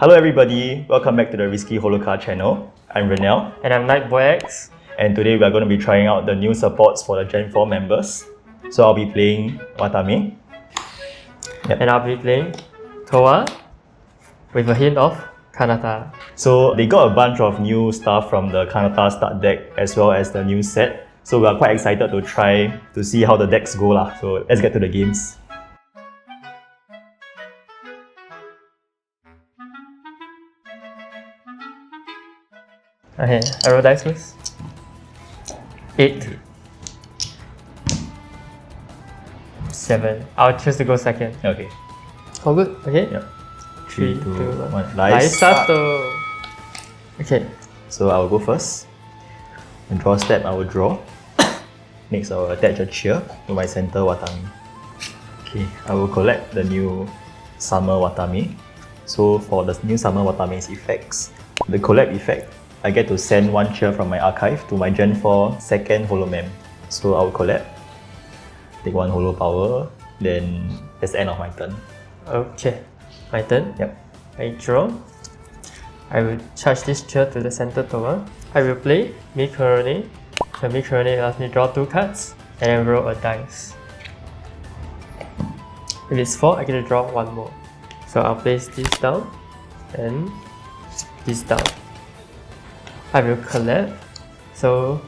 Hello everybody, welcome back to the Risky Holoka channel. I'm Renel. And I'm Nightboyx. And today we are going to be trying out the new supports for the Gen 4 members. So I'll be playing Watame. And I'll be playing Towa with a hint of Kanata. So they got a bunch of new stuff from the Kanata start deck as well as the new set. So we are quite excited to try to see how the decks go lah. So let's get to the games. Okay, I roll dice please. 8. 7. I'll choose to go second. Okay. All good? Okay? Yep. 3, 2, 1. Live start. Okay. So I will go first. And draw step, I will draw. Next, I will attach a cheer to my center Watame. Okay, I will collect the new Summer Watame. So for the new Summer Watame's effects, the collect effect, I get to send one cheer from my archive to my Gen 4 second Holo Mem. So I will collect, take one Holo Power, then that's the end of my turn. Okay, my turn. Yep. I draw. I will charge this cheer to the center tower. I will play Mikurone. The Mikurone allows me to draw 2 cards and then roll a dice. If it's 4, I get to draw 1 more. So I'll place this down and this down. I will collapse. So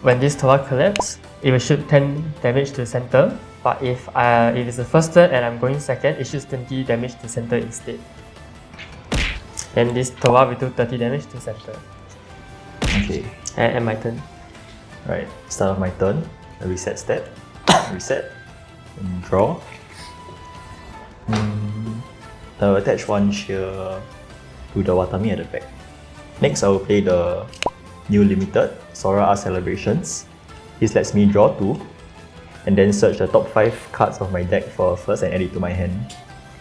when this tower collapses, it will shoot 10 damage to the center. But if it's the first turn and I'm going second, it shoots 20 damage to center instead. And this tower will do 30 damage to center. Okay. And my turn. Right, start of my turn, a reset step, reset, and draw. I will attach one cheer to the Watame at the back. Next, I will play the new limited Sora Art Celebrations. This lets me draw 2, and then search the top 5 cards of my deck for a first and add it to my hand,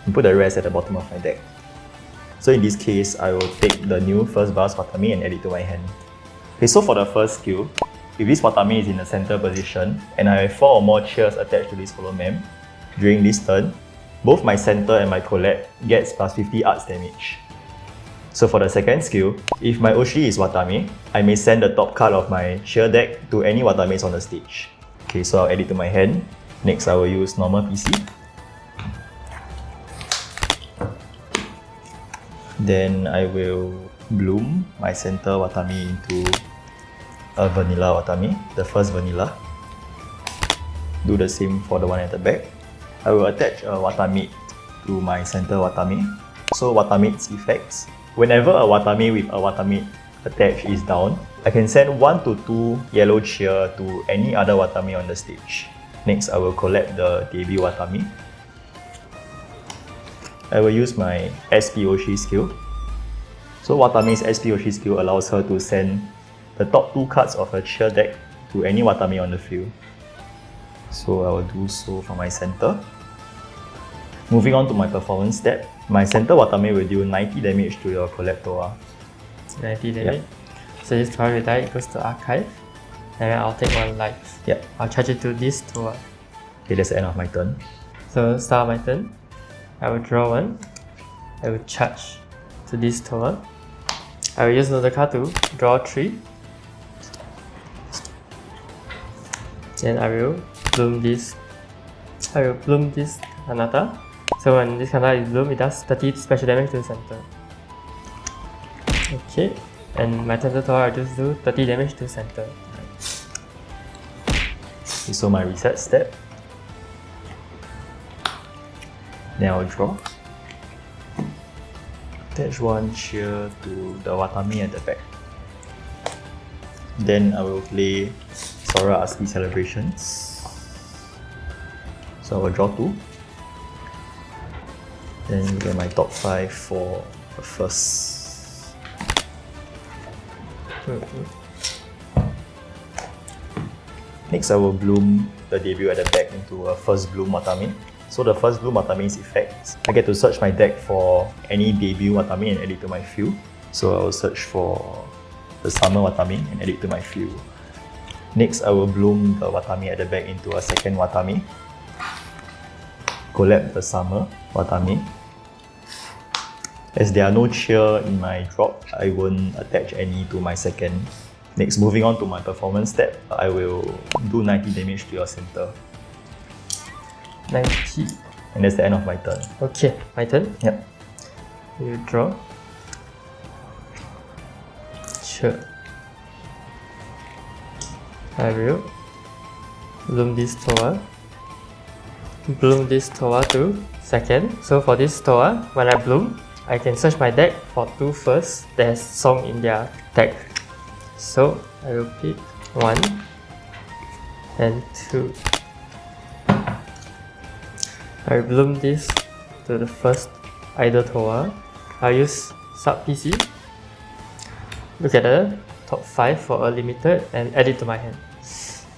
and put the rest at the bottom of my deck. So in this case, I will take the new first bus Watame and add it to my hand. Okay, so for the first skill, if this Watame is in the center position and I have 4 or more cheers attached to this Holo Mem, during this turn, both my center and my collect gets plus 50 arts damage. So for the second skill, if my Oshi is Watame, I may send the top card of my cheer deck to any Watames on the stage. Okay, so I'll add it to my hand. Next, I will use normal PC. Then I will bloom my center Watame into a vanilla Watame, the first vanilla. Do the same for the one at the back. I will attach a Watame to my center Watame. So Watame's effects. Whenever a Watame with a Watame attached is down, I can send 1 to 2 yellow cheer to any other Watame on the stage. Next, I will collect the debut Watame. I will use my SPOC skill. So Watame's SPOC skill allows her to send the top 2 cards of her cheer deck to any Watame on the field. So I will do so for my center. Moving on to my performance step, my center Watame will deal 90 damage to your collect Towa. 90 damage? Yep. So this tower will die, it goes to archive. And then I'll take 1 life. Yep. I'll charge it to this tower. Okay, that's the end of my turn. So start my turn. I will draw 1. I will charge to this tower. I will use another card to draw 3. Then I will bloom this. Kanata. So when this Kanata is bloomed, it does 30 special damage to the center. Okay. And my center tower, I just do 30 damage to center. Okay, so my reset step. Then I will draw. Attach 1 cheer to the Watame at the back. Then I will play Sora Art Celebrations. So I will draw 2. Then get my top 5 for the first. Next, I will bloom the debut at the back into a first bloom Watame. So the first bloom Watame's effects, I get to search my deck for any debut Watame and add it to my field. So I will search for the Summer Watame and add it to my field. Next, I will bloom the Watame at the back into a second Watame. Collect the Summer Watame. As there are no cheer in my drop, I won't attach any to my second. Next, moving on to my performance step, I will do 90 damage to your center. 90. And that's the end of my turn. Okay, my turn. Yep. You draw. Sure. I will bloom this Towa. Bloom this Towa to second. So for this Towa, when I bloom, I can search my deck for 2 first that has song in their deck. So I will pick 1 and 2. I will bloom this to the first idle Towa. I'll use sub PC. Look at the top 5 for a limited and add it to my hand.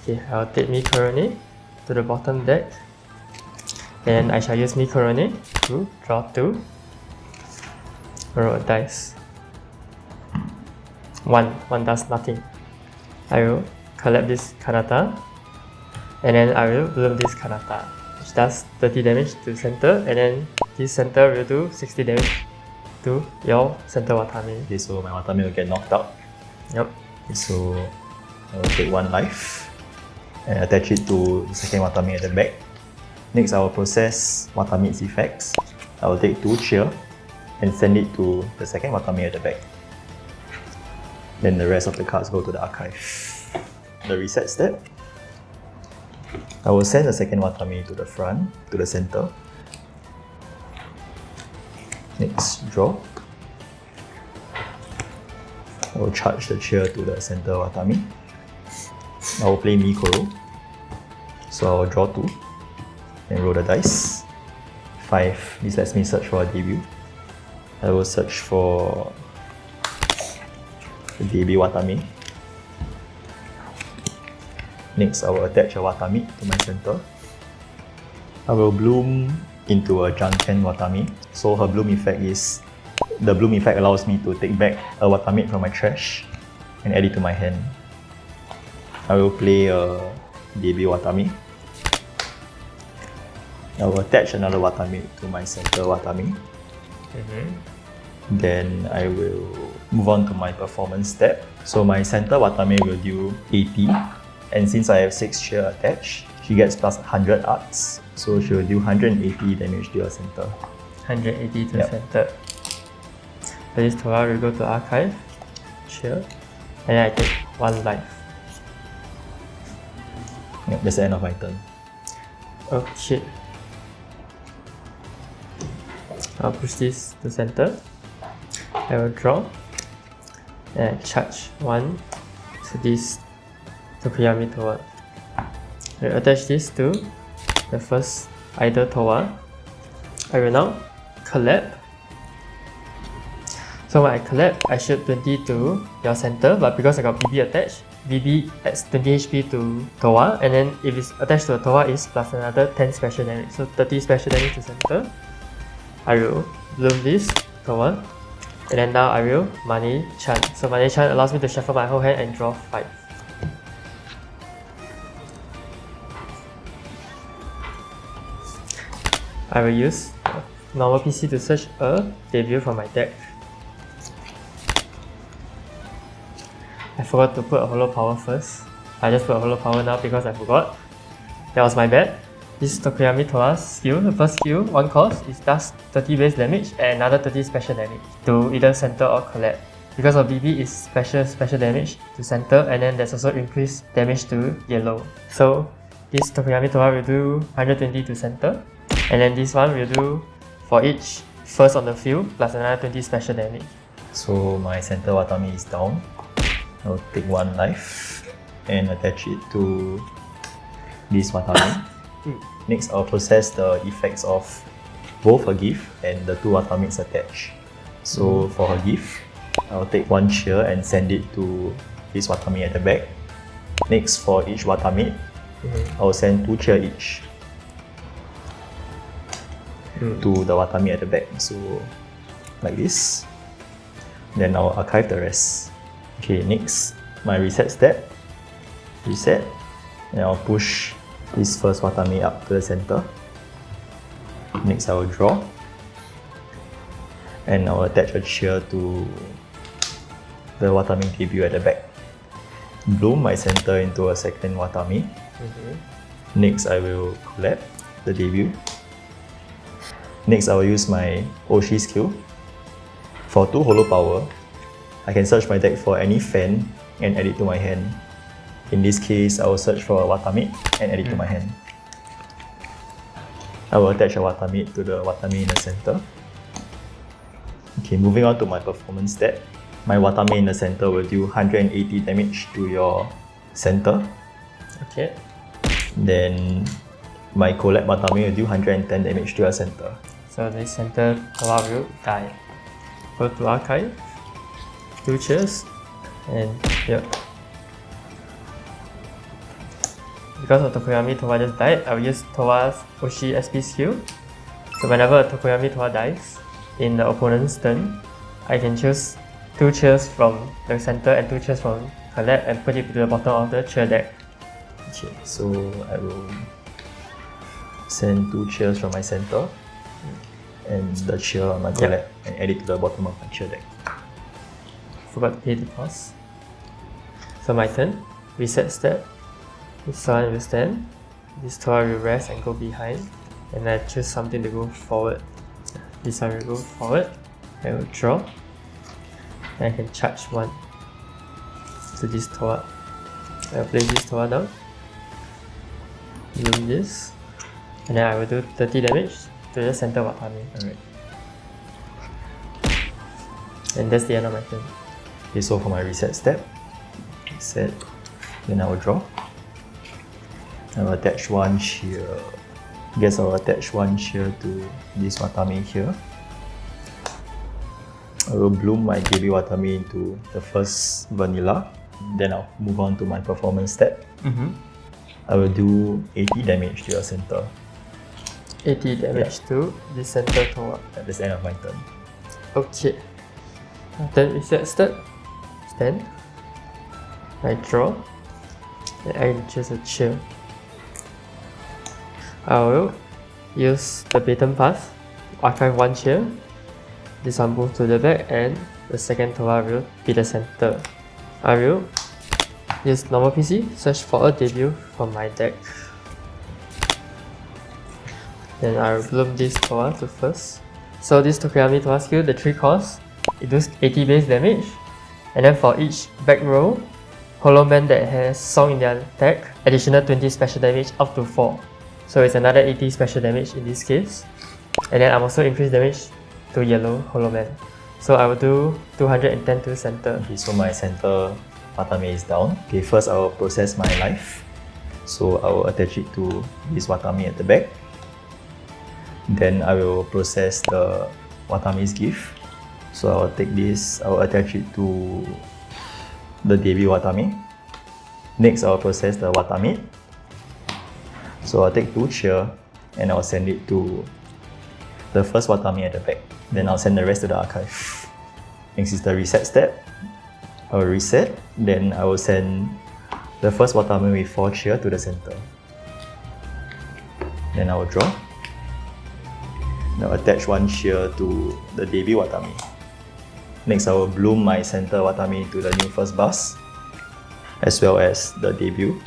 Okay, I'll take Mikorone to the bottom deck. And I shall use Mikorone to draw 2. Roll a dice. 1 does nothing. I will collect this Kanata. And then I will bloom this Kanata, which does 30 damage to center. And then this center will do 60 damage to your center Watame. Okay, so my Watame will get knocked out. Yep. Okay, so I will take 1 life and attach it to the second Watame at the back. Next, I will process Watame's effects. I will take 2 cheer and send it to the second Watame at the back. Then the rest of the cards go to the archive. The reset step, I will send the second Watame to the front, to the center. Next, draw. I will charge the cheer to the center Watame. I will play Mikoro. So I will draw 2 and roll the dice. 5, this lets me search for a debut. I will search for the debut Watame. Next, I will attach a Watame to my center. I will bloom into a Junken Watame. So her bloom effect is, the bloom effect allows me to take back a Watame from my trash and add it to my hand. I will play a debut Watame. I will attach another Watame to my center Watame. Then I will move on to my performance step. So my center Watame will do 80, and since I have 6 cheer attached, she gets plus 100 arts. So she will do 180 damage to your center. 180 to center. So this Towa will go to archive, cheer, and then I take 1 life. Yep, that's the end of my turn. Okay. I'll push this to center. I will draw and charge 1 to this Tokuyami Towa. I will attach this to the first idle Towa. I will now collab. So when I collab, I shoot 20 to your center, but because I got BB attached, BB adds 20 HP to Towa, and then if it's attached to a Towa, it's plus another 10 special damage. So 30 special damage to center. I will bloom this Towa, and then now I will Money Chan. So Money Chan allows me to shuffle my whole hand and draw 5. I will use normal PC to search a debut from my deck. I forgot to put a Holo Power first. I just put a Holo Power now because I forgot. That was my bad. This Tokuyami Towa's skill, the first skill, 1 cost, it does 30 base damage and another 30 special damage to either center or collab. Because of BB is special damage to center, and then there's also increased damage to yellow. So this Tokuyami Towa will do 120 to center, and then this one will do for each first on the field plus another 20 special damage. So my center Watame is down. I'll take 1 life and attach it to this Watame. Next, I'll process the effects of both her gift and the 2 Watames attached. So for her gift, I'll take 1 cheer and send it to this Watame at the back. Next, for each Watame, I'll send 2 cheer each to the Watame at the back. So like this. Then I'll archive the rest. Okay, next, my reset step. Reset. And I'll push this first Watame up to the center. Next, I will draw. And I'll attach a cheer to the Watame debut at the back. Bloom my center into a second Watame. Next, I will collab the debut. Next, I will use my Oshi skill. For 2 holo power, I can search my deck for any fan and add it to my hand. In this case, I will search for a Watame and add it to my hand. I will attach a Watame to the Watame in the center. Okay, moving on to my performance stat. My Watame in the center will do 180 damage to your center. Okay. Then my collab Watame will do 110 damage to your center. So the center Towa will die. Go to archive, 2 cheers, and yep. Because of Tokoyami Towa just died, I will use Towa's Oshi SP skill. So whenever a Tokoyami Towa dies in the opponent's turn, I can choose 2 cheers from the center and 2 cheers from collab and put it to the bottom of the cheer deck. Okay, so I will send 2 cheers from my center and the cheer on my collab and add it to the bottom of my cheer deck. Forgot to pay the cost. So my turn, reset step. This one will stand, this Towa will rest and go behind, and I choose something to go forward. This one will go forward, I will draw, and I can charge 1 to this Towa. I will place this Towa down, bloom this, and then I will do 30 damage to the center Watame. Alright. And that's the end of my turn. Okay, so for my reset step, reset, then I will draw. I will attach 1 cheer. Guess I will attach 1 cheer to this Watame here. I will bloom my debut Watame into the first vanilla. Then I'll move on to my performance step. I will do 80 damage to your center. 80 damage to the center Towa. That's the end of my turn. Okay. Then reset step. Stand. I draw. And I choose a cheer. I will use the baton pass, archive 1 cheer. This one move to the back and the second Towa will be the center. I will use normal PC, search for a debut from my deck. Then I will bloom this Towa to first. So this Tokoyami Towa skill, the 3 cost, it does 80 base damage. And then for each back row, Holo Man that has Song in their deck, additional 20 special damage up to 4. So it's another 80 special damage in this case. And then I'm also increased damage to yellow Holo Man. So I will do 210 to center. Okay, so my center Watame is down. Okay, first I will process my life. So I will attach it to this Watame at the back. Then I will process the Watame's gift. So I will take this, I will attach it to the debut Watame. Next I will process the Watame. So I'll take 2 cheer and I'll send it to the first Watame at the back. Then I'll send the rest to the archive. Next is the reset step. I will reset, then I will send the first Watame with 4 cheer to the center. Then I will draw. Now attach 1 cheer to the debut Watame. Next I will bloom my center Watame to the new first bus, as well as the debut.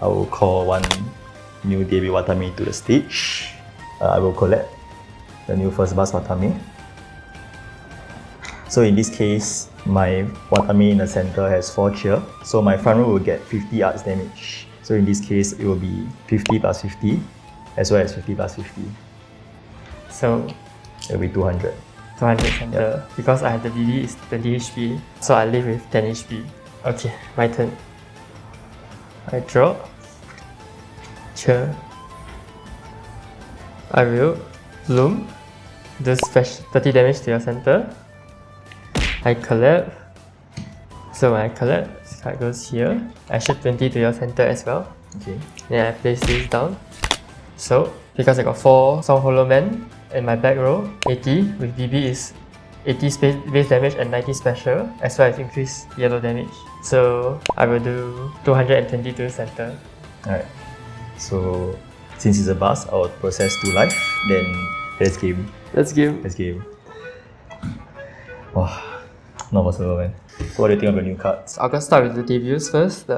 I will call 1 new debut Watame to the stage. I will collect the new first bus Watame. So in this case, my Watame in the center has 4 cheer, so my front row will get 50 arts damage. So in this case, it will be 50 plus 50, as well as 50 plus 50. So it will be 200. 200 center. Because I have the DD is 20 HP, so I live with 10 HP. Okay, my turn. I draw. Cheer. I will bloom. Do special 30 damage to your center. I collab. So when I collab, this card goes here. I shoot 20 to your center as well. Okay. Then I place this down. So because I got 4 Song Holo Man in my back row, 80 with BB is 80 base damage and 90 special, as well as increased yellow damage. So I will do 220 to the center. Alright. So since it's a bus, I will process 2 life, then let's game. Let's game. Let's game. Wow, not possible, man. So what do you think of the new cards? I'll just start with the debuts first.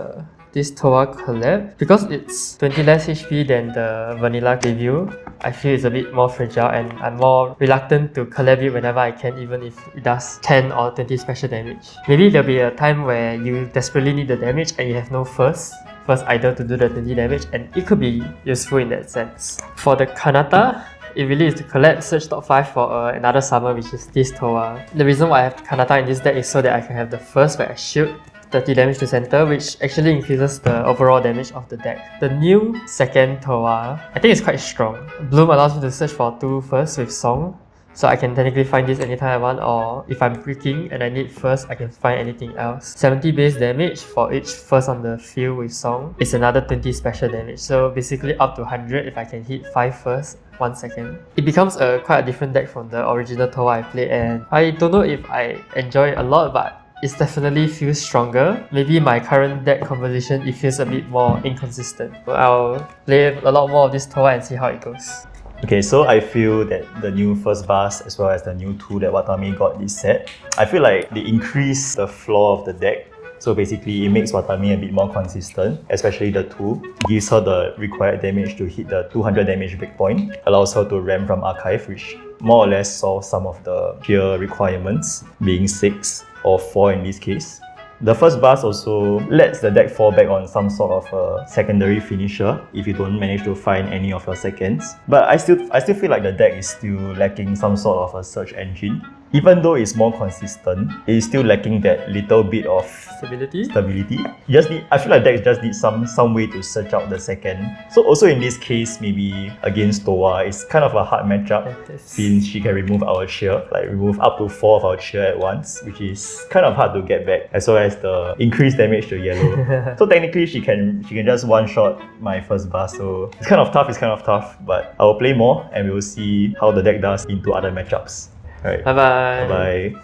This Towa collab, because it's 20 less HP than the vanilla debut, I feel it's a bit more fragile and I'm more reluctant to collab it whenever I can, even if it does 10 or 20 special damage. Maybe there'll be a time where you desperately need the damage and you have no first idol to do the 20 damage, and it could be useful in that sense. For the Kanata, it really is to collect Search Top 5 for another summer, which is this Towa. The reason why I have Kanata in this deck is so that I can have the first where I shield 30 damage to center, which actually increases the overall damage of the deck. The new second Towa, I think it's quite strong. Bloom allows me to search for 2 first with Song, so I can technically find this anytime I want, or if I'm breaking and I need first, I can find anything else. 70 base damage for each first on the field with Song. It's another 20 special damage, so basically up to 100 if I can hit 5 first, 1 second. It becomes quite a different deck from the original Towa I played, and I don't know if I enjoy it a lot, but it definitely feels stronger. Maybe my current deck composition, it feels a bit more inconsistent. But I'll play a lot more of this Towa and see how it goes. Okay, so I feel that the new first bus as well as the new 2 that Watame got this set, I feel like they increase the floor of the deck. So basically, it makes Watame a bit more consistent, especially the 2. It gives her the required damage to hit the 200 damage breakpoint, allows her to ramp from Archive, which more or less solves some of the tier requirements, being 6 or 4 in this case. The first bus also lets the deck fall back on some sort of a secondary finisher if you don't manage to find any of your seconds. But I still feel like the deck is still lacking some sort of a search engine. Even though it's more consistent, it is still lacking that little bit of stability. I feel like deck just needs some way to search out the second. So also in this case, maybe against Towa, it's kind of a hard matchup since she can remove our cheer, like remove up to 4 of our cheer at once, which is kind of hard to get back, as well as the increased damage to yellow. So technically she can just one-shot my first bus, so it's kind of tough, but I will play more and we will see how the deck does into other matchups. Alright. Bye bye. Bye bye.